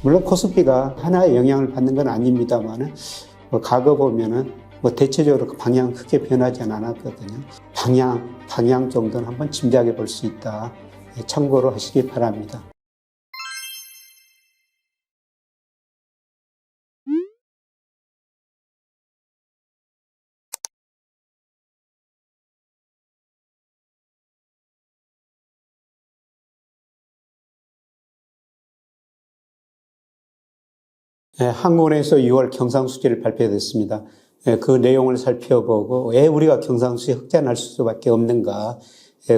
물론 코스피가 하나의 영향을 받는 건 아닙니다만은 과거 보면은 대체적으로 그 방향 크게 변하지 않았거든요. 방향 정도는 한번 짐작해 볼 수 있다. 참고로 하시기 바랍니다. 한국은행에서 6월 경상수지를 발표됐습니다. 그 내용을 살펴보고 왜 우리가 경상수지 흑자날 수밖에 없는가,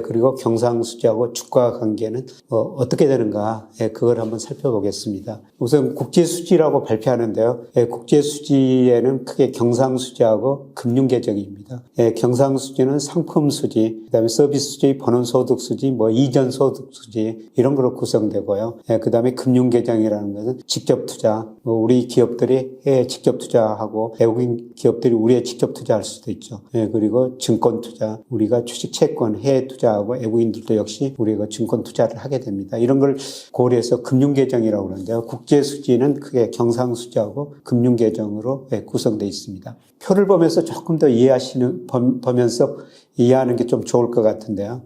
그리고 경상수지하고 주가 관계는 어떻게 되는가, 그걸 한번 살펴보겠습니다. 우선 국제수지라고 발표하는데요. 국제수지에는 크게 경상수지하고 금융계정입니다. 경상수지는 상품수지, 그다음에 서비스수지, 본원소득수지, 이전소득수지 이런 거로 구성되고요. 그다음에 금융계정이라는 것은 직접투자, 우리 기업들이 해외 직접투자하고 외국인 기업들이 우리에 직접투자할 수도 있죠. 그리고 증권투자, 우리가 주식, 채권, 해외 투자하고 외국인들도 역시 우리가 증권 투자를 하게 됩니다. 이런 걸 고려해서 금융계정이라고 그러는데요. 국제수지는 크게 경상수지하고 금융계정으로 구성되어 있습니다. 표를 보면서 조금 더 보면서 이해하는 게 좀 좋을 것 같은데요.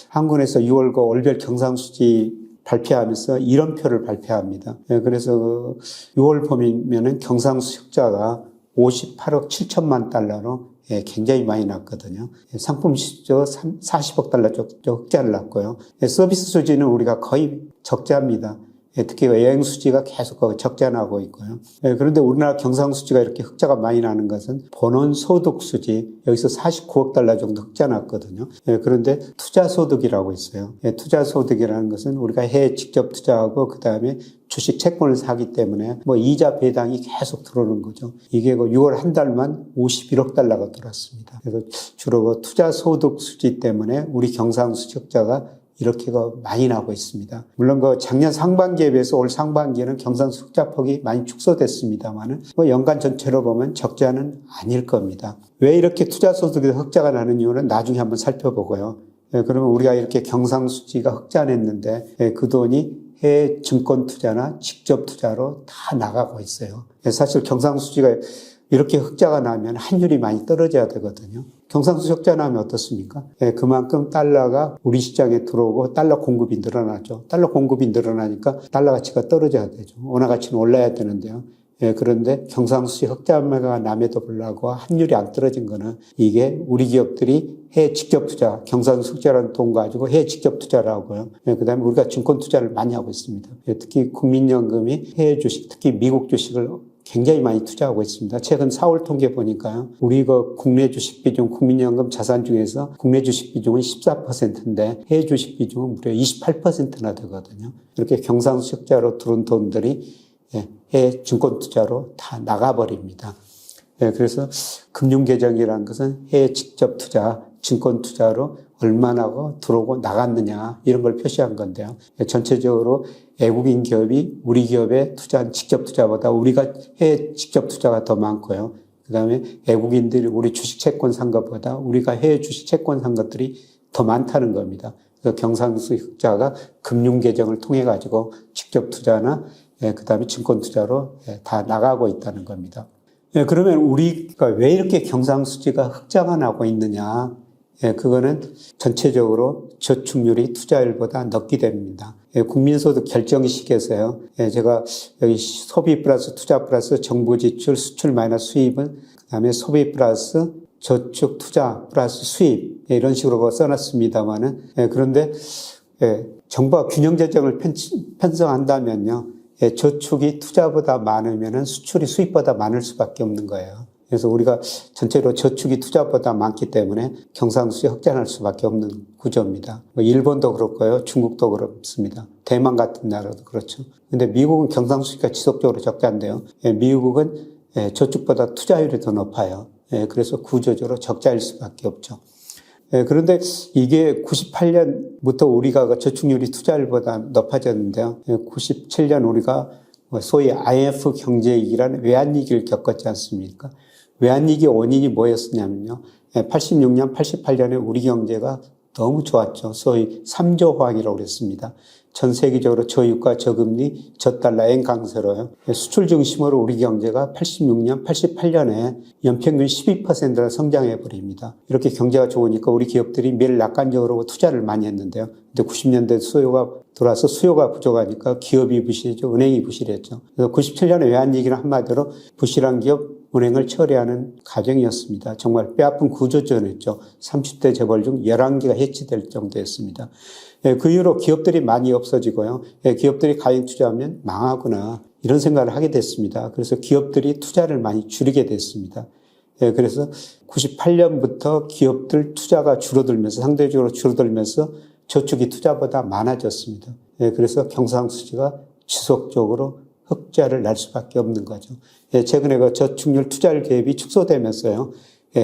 한국은행에서 6월고 월별 경상수지 발표하면서 이런 표를 발표합니다. 그래서 6월 보면은 경상수지 흑자가 58억 7천만 달러로 굉장히 많이 났거든요. 상품 수지도 40억 달러 정도 흑자를 났고요. 서비스 수지는 우리가 거의 적자입니다. 특히 여행 수지가 계속 적자 나고 있고요. 그런데 우리나라 경상 수지가 이렇게 흑자가 많이 나는 것은 본원 소득 수지, 여기서 49억 달러 정도 흑자 났거든요. 그런데 투자 소득이라고 있어요. 투자 소득이라는 것은 우리가 해외 직접 투자하고 그 다음에 주식 채권을 사기 때문에 이자 배당이 계속 들어오는 거죠. 이게 6월 한 달만 51억 달러가 들어왔습니다. 그래서 주로 투자 소득 수지 때문에 우리 경상 수지 흑자가 이렇게 많이 나고 있습니다. 물론 작년 상반기에 비해서 올 상반기에는 경상수지 흑자폭이 많이 축소됐습니다만은 연간 전체로 보면 적자는 아닐 겁니다. 왜 이렇게 투자소득에 흑자가 나는 이유는 나중에 한번 살펴보고요. 그러면 우리가 이렇게 경상수지가 흑자냈는데 그 돈이 해외 증권 투자나 직접 투자로 다 나가고 있어요. 사실 경상수지가 이렇게 흑자가 나면 환율이 많이 떨어져야 되거든요. 경상수지 흑자 나면 어떻습니까? 그만큼 달러가 우리 시장에 들어오고 달러 공급이 늘어나죠. 달러 공급이 늘어나니까 달러 가치가 떨어져야 되죠. 원화 가치는 올라야 되는데요. 그런데 경상수지 흑자가 남에도 불구하고 환율이 안 떨어진 거는 이게 우리 기업들이 해외 직접 투자, 경상수지 흑자라는 돈 가지고 해외 직접 투자를 하고요. 그다음에 우리가 증권 투자를 많이 하고 있습니다. 특히 국민연금이 해외 주식, 특히 미국 주식을 굉장히 많이 투자하고 있습니다. 최근 4월 통계 보니까요. 우리 국내 주식 비중, 국민연금 자산 중에서 국내 주식 비중은 14%인데 해외 주식 비중은 무려 28%나 되거든요. 이렇게 경상수지 흑자로 들어온 돈들이 해외 증권 투자로 다 나가버립니다. 그래서 금융계정이라는 것은 해외 직접 투자, 증권 투자로 얼마나 들어오고 나갔느냐 이런 걸 표시한 건데요. 전체적으로 외국인 기업이 우리 기업에 투자한 직접 투자보다 우리가 해외 직접 투자가 더 많고요. 그다음에 외국인들이 우리 주식 채권 산 것보다 우리가 해외 주식 채권 산 것들이 더 많다는 겁니다. 그래서 경상수지 흑자가 금융계정을 통해 가지고 직접 투자나 그다음에 증권 투자로 다 나가고 있다는 겁니다. 그러면 우리가 왜 이렇게 경상수지가 흑자가 나고 있느냐? 그거는 전체적으로 저축률이 투자율보다 높게 됩니다. 국민소득 결정식에서요. 제가 여기 소비 플러스 투자 플러스 정부 지출, 수출 마이너스 수입은 그다음에 소비 플러스 저축, 투자 플러스 수입 이런 식으로 써놨습니다만은 그런데 정부가 균형 재정을 편성한다면요. 저축이 투자보다 많으면은 수출이 수입보다 많을 수밖에 없는 거예요. 그래서 우리가 전체로 저축이 투자보다 많기 때문에 경상수지 흑자날 수밖에 없는 구조입니다. 일본도 그렇고요. 중국도 그렇습니다. 대만 같은 나라도 그렇죠. 근데 미국은 경상수지가 지속적으로 적자인데요. 미국은 저축보다 투자율이 더 높아요. 그래서 구조적으로 적자일 수밖에 없죠. 그런데 이게 98년부터 우리가 저축률이 투자율보다 높아졌는데요. 97년 우리가 소위 IMF 경제위기라는 외환위기를 겪었지 않습니까? 외환위기 원인이 뭐였냐면요. 86년, 88년에 우리 경제가 너무 좋았죠. 소위 3조 화학이라고 그랬습니다. 전 세계적으로 저유가, 저금리, 저달러, 엔 강세로요. 수출 중심으로 우리 경제가 86년, 88년에 연평균 12%나 성장해 버립니다. 이렇게 경제가 좋으니까 우리 기업들이 매일 낙관적으로 투자를 많이 했는데요. 근데 90년대 수요가 돌아서 수요가 부족하니까 기업이 부실했죠. 은행이 부실했죠. 그래서 97년에 외환위기는 한마디로 부실한 기업, 은행을 처리하는 과정이었습니다. 정말 뼈아픈 구조전이었죠. 30대 재벌 중 11개가 해체될 정도였습니다. 그 이후로 기업들이 많이 없어지고요. 기업들이 가행 투자하면 망하구나 이런 생각을 하게 됐습니다. 그래서 기업들이 투자를 많이 줄이게 됐습니다. 그래서 98년부터 기업들 투자가 줄어들면서 상대적으로 줄어들면서 저축이 투자보다 많아졌습니다. 그래서 경상수지가 지속적으로 흑자를 날 수밖에 없는 거죠. 최근에 그 저축률 투자율 갭이 축소되면서요.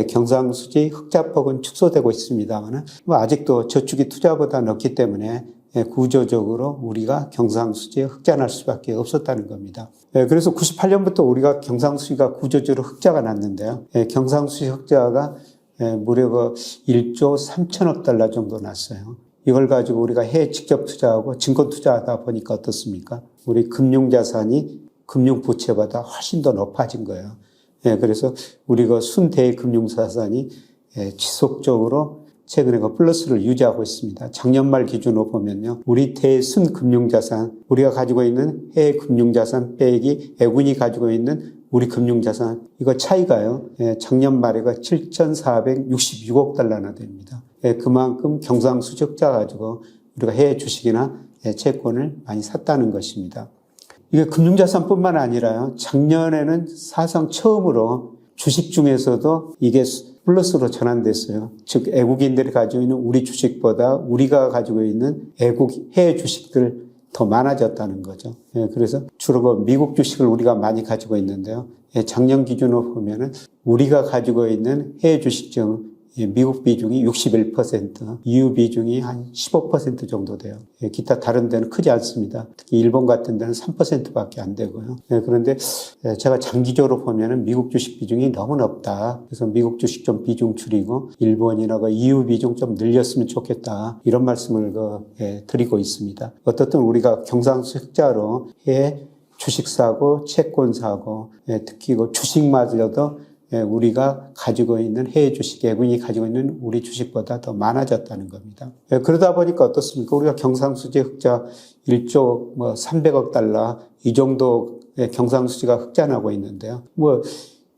경상수지 흑자폭은 축소되고 있습니다만 아직도 저축이 투자보다 높기 때문에 구조적으로 우리가 경상수지에 흑자 날 수밖에 없었다는 겁니다. 그래서 98년부터 우리가 경상수지가 구조적으로 흑자가 났는데요. 경상수지 흑자가 무려 1조 3천억 달러 정도 났어요. 이걸 가지고 우리가 해외 직접 투자하고 증권 투자하다 보니까 어떻습니까? 우리 금융자산이 금융부채보다 훨씬 더 높아진 거예요. 그래서 우리가 순대의 금융자산이 지속적으로 최근에 그 플러스를 유지하고 있습니다. 작년 말 기준으로 보면요. 우리 대순 금융자산, 우리가 가지고 있는 해외 금융자산 빼기 애군이 가지고 있는 우리 금융자산, 이거 차이가요. 작년 말에가 7,466억 달러나 됩니다. 그만큼 경상수지 흑자 가지고 우리가 해외 주식이나 채권을 많이 샀다는 것입니다. 이게 금융자산뿐만 아니라요. 작년에는 사상 처음으로 주식 중에서도 이게 플러스로 전환됐어요. 즉 애국인들이 가지고 있는 우리 주식보다 우리가 가지고 있는 애국 해외 주식들 더 많아졌다는 거죠. 그래서 주로 미국 주식을 우리가 많이 가지고 있는데요. 작년 기준으로 보면은 우리가 가지고 있는 해외 주식 중 미국 비중이 61%, EU 비중이 한 15% 정도 돼요. 기타 다른 데는 크지 않습니다. 특히 일본 같은 데는 3%밖에 안 되고요. 그런데 제가 장기적으로 보면은 미국 주식 비중이 너무 높다. 그래서 미국 주식 좀 비중 줄이고 일본이나 EU 비중 좀 늘렸으면 좋겠다. 이런 말씀을 드리고 있습니다. 어떻든 우리가 경상수지 흑자로 주식 사고 채권 사고 특히 주식마저도 우리가 가지고 있는 해외 주식, 애군이 가지고 있는 우리 주식보다 더 많아졌다는 겁니다. 그러다 보니까 어떻습니까? 우리가 경상수지 흑자 1조 300억 달러 이 정도의 경상수지가 흑자나고 있는데요.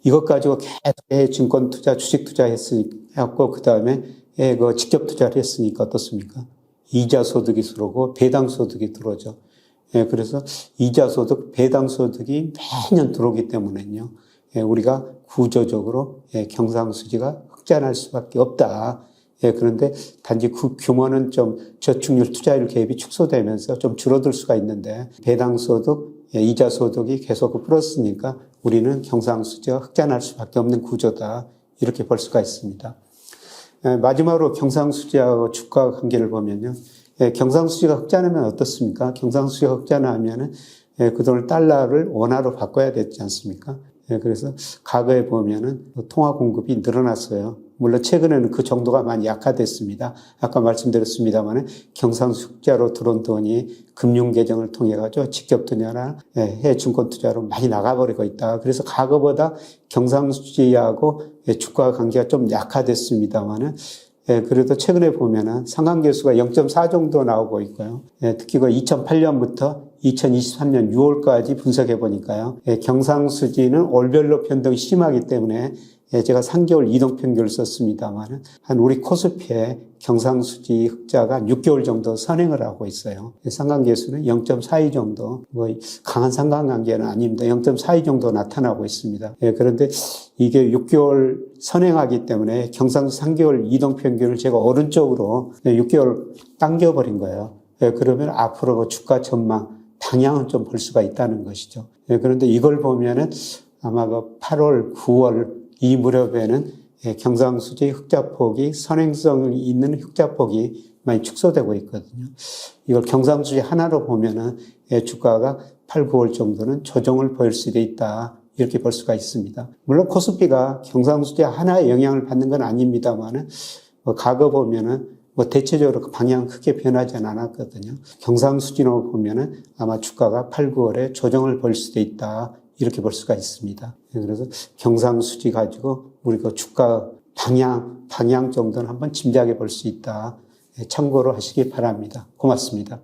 이것 가지고 계속 증권 투자, 주식 투자했고 그 다음에 직접 투자를 했으니까 어떻습니까? 이자 소득이 들어오고 배당 소득이 들어오죠. 그래서 이자 소득, 배당 소득이 매년 들어오기 때문에요. 우리가 구조적으로 경상수지가 흑자날 수밖에 없다. 그런데 단지 그 규모는 좀 저축률 투자율 갭이 축소되면서 좀 줄어들 수가 있는데 배당 소득, 이자 소득이 계속 플러스니까 우리는 경상수지가 흑자날 수밖에 없는 구조다. 이렇게 볼 수가 있습니다. 마지막으로 경상수지하고 주가 관계를 보면요. 경상수지가 흑자나면 어떻습니까? 경상수지가 흑자나면은 그 돈을 달러를 원화로 바꿔야 되지 않습니까? 그래서 과거에 보면은 통화 공급이 늘어났어요. 물론 최근에는 그 정도가 많이 약화됐습니다. 아까 말씀드렸습니다만 경상수지 흑자로 들어온 돈이 금융계정을 통해 가지고 직접 투자나 해외 증권 투자로 많이 나가버리고 있다. 그래서 과거보다 경상수지하고 주가 관계가 좀 약화됐습니다만은 그래도 최근에 보면은 상관계수가 0.4 정도 나오고 있고요. 특히 2008년부터 2023년 6월까지 분석해 보니까요. 경상수지는 월별로 변동이 심하기 때문에 제가 3개월 이동평균을 썼습니다만 한 우리 코스피의 경상수지 흑자가 6개월 정도 선행을 하고 있어요. 상관계수는 0.42 정도, 강한 상관관계는 아닙니다. 0.42 정도 나타나고 있습니다. 그런데 이게 6개월 선행하기 때문에 경상수지 3개월 이동평균을 제가 오른쪽으로 6개월 당겨버린 거예요. 그러면 앞으로 주가 전망, 방향은 좀 볼 수가 있다는 것이죠. 그런데 이걸 보면은 아마 8월, 9월 이 무렵에는 경상수지 흑자폭이 선행성이 있는 흑자폭이 많이 축소되고 있거든요. 이걸 경상수지 하나로 보면은 주가가 8, 9월 정도는 조정을 보일 수도 있다. 이렇게 볼 수가 있습니다. 물론 코스피가 경상수지 하나의 영향을 받는 건 아닙니다만은 과거 보면은 뭐 대체적으로 그 방향 크게 변하지는 않았거든요. 경상수지로 보면은 아마 주가가 8, 9월에 조정을 벌 수도 있다. 이렇게 볼 수가 있습니다. 그래서 경상수지 가지고 우리가 주가 방향 정도는 한번 짐작해 볼 수 있다. 참고로 하시기 바랍니다. 고맙습니다.